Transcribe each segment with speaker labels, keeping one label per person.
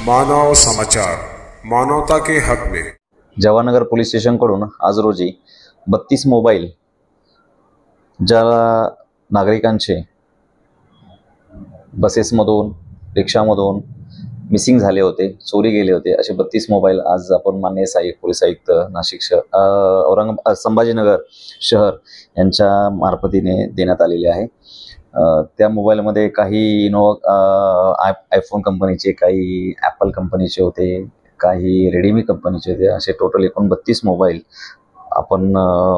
Speaker 1: मानव समाचार, मानवता के हक में।
Speaker 2: जवाहरनगर पोलीस स्टेशनकडून आज रोजी 32 मोबाईल ज्या नागरिकांचे बसेसमधून रिक्षामधून मिसिंग झाले होते, चोरी गेले होते, असे 32 मोबाईल आज आपण माननीय सहाय्यक पोलीस आयुक्त नाशिक शहर संभाजीनगर शहर यांच्या मार्फतीने देण्यात आलेले आहे। त्या मोबाईलमध्ये काही इनोवा आयफोन कंपनीचे, काही ॲपल कंपनीचे होते, काही रेडमी कंपनीचे होते, असे टोटल एकूण 32 मोबाईल आपण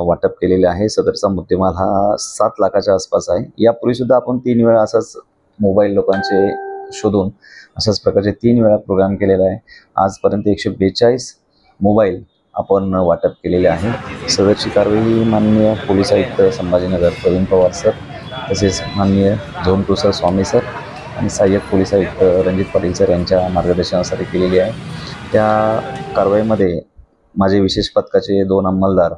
Speaker 2: वाटप केलेले आहे। सदरचा मुद्देमाल हा 7 लाखाच्या आसपास आहे। यापूर्वीसुद्धा आपण 3 वेळा असाच मोबाईल लोकांचे शोधून अशाच प्रकारचे 3 वेळा प्रोग्राम केलेला आहे। आजपर्यंत 142 मोबाईल आपण वाटप केलेले आहे। सदरची कारवाई माननीय पोलीस आयुक्त संभाजीनगर प्रवीण पवार सर, तसेच माननीय झोन 2 सर स्वामी सर आणि सहाय्यक पोलीस आयुक्त रणजित पाटील सर यांच्या मार्गदर्शनासाठी केलेली आहे। त्या कारवाईमध्ये माझे विशेष पथकाचे 2 अंमलदार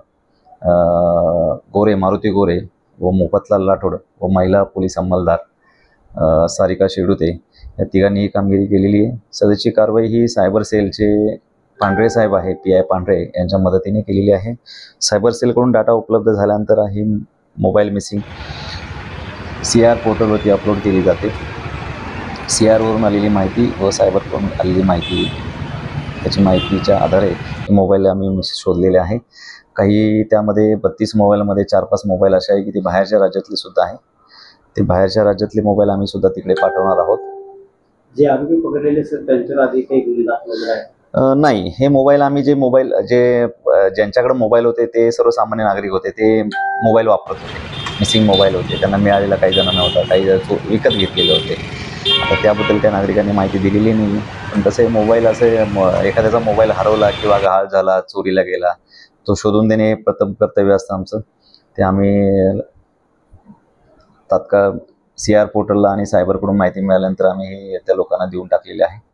Speaker 2: गोरे मारुती गोरे व मोफतलाल लाठोड व महिला पोलीस अंमलदार सारिका शेडुते या तिघांनी ही कामगिरी केलेली आहे। सदरची कारवाई ही सायबर सेलचे पांढरे साहेब आहे, PI पांढरे यांच्या मदतीने केलेली आहे। सायबर सेलकडून डाटा उपलब्ध झाल्यानंतर ही मोबाईल मिसिंग CR पोर्टलवरती अपलोड केली जाते। CR वरून आलेली माहिती व सायबरकडून आलेली माहिती, त्याची माहितीच्या आधारे मोबाईल आम्ही शोधलेले आहे। काही त्यामध्ये 32 मोबाईलमध्ये 4-5 मोबाईल असे आहे की ते बाहेरच्या राज्यातले सुद्धा आहे। ते बाहेरच्या राज्यातले मोबाईल आम्ही सुद्धा तिकडे पाठवणार आहोत।
Speaker 3: जे आरोपी पकडलेले सर त्यांच्यावर आधी काही गुन्हे दाखल आहे?
Speaker 2: नाही, हे मोबाईल आम्ही ज्यांच्याकडे मोबाईल होते ते सर्वसामान्य नागरिक होते, ते मोबाईल वापरत होते, मिसिंग मोबाईल होते, त्यांना मिळालेला काही जणांना होता, काही जण विकत घेतलेले होते। आता त्याबद्दल त्या नागरिकांनी माहिती दिलेली नाही, पण तसे मोबाईल असे एखाद्याचा मोबाईल हरवला किंवा गहाळ झाला, चोरीला गेला, तो शोधून देणे प्रथम कर्तव्य असतं आमचं। ते आम्ही तात्काळ CR पोर्टलला आणि सायबरकडून माहिती मिळाल्यानंतर आम्ही त्या लोकांना देऊन टाकलेले आहे।